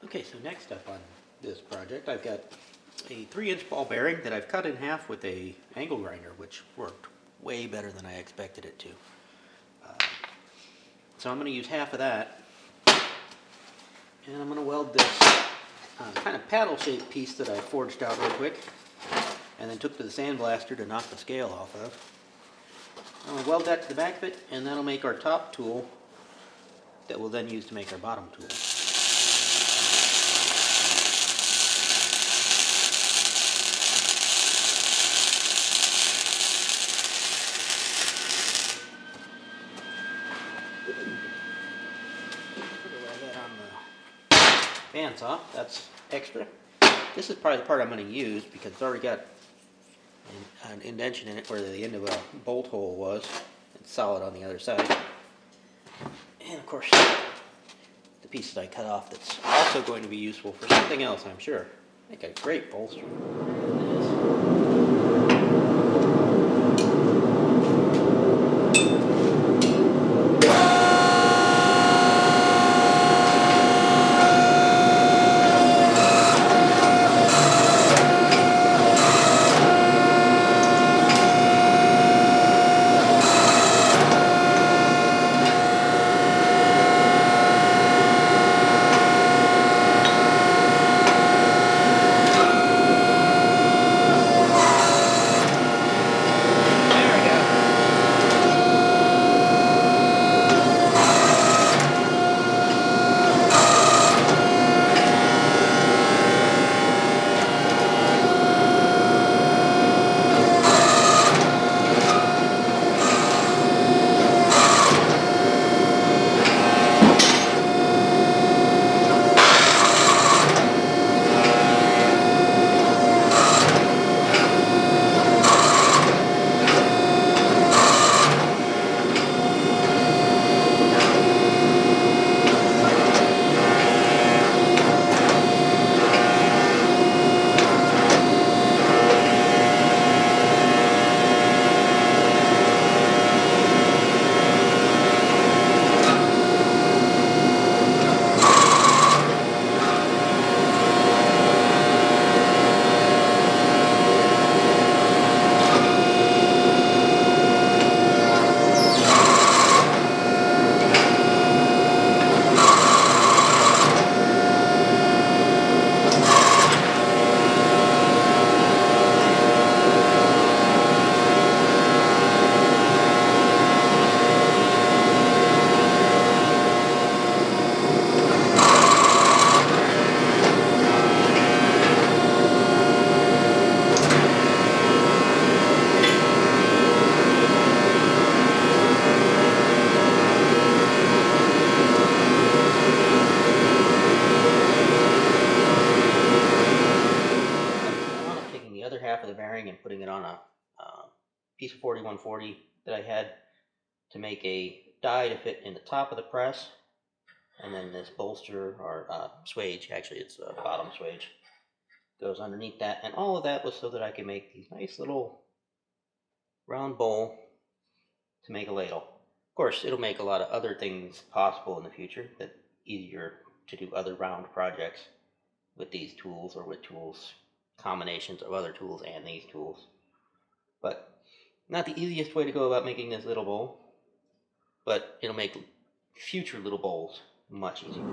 Okay, so next up on this project, I've got a 3-inch ball bearing that I've cut in half with a angle grinder, which worked way better than I expected it to. So I'm going to use half of that, and I'm going to weld this kind of paddle-shaped piece that I forged out real quick, and then took to the sandblaster to knock the scale off of. I'm going to weld that to the back of it, and that'll make our top tool that we'll then use to make our bottom tool. Bandsaw, that's extra. This is probably the part I'm going to use because it's already got an indentation in it where the end of a bolt hole was. It's solid on the other side. And of course, the pieces I cut off that's also going to be useful for something else, I'm sure. Make a great bolster. Half of the bearing and putting it on a piece of 4140 that I had to make a die to fit in the top of the press, and then this bolster or swage, actually it's a bottom swage, goes underneath that, and all of that was so that I could make these nice little round bowl to make a ladle. Of course, it'll make a lot of other things possible in the future, that easier to do other round projects with these tools or with tools, combinations of other tools and these tools. But not the easiest way to go about making this little bowl, but it'll make future little bowls much easier.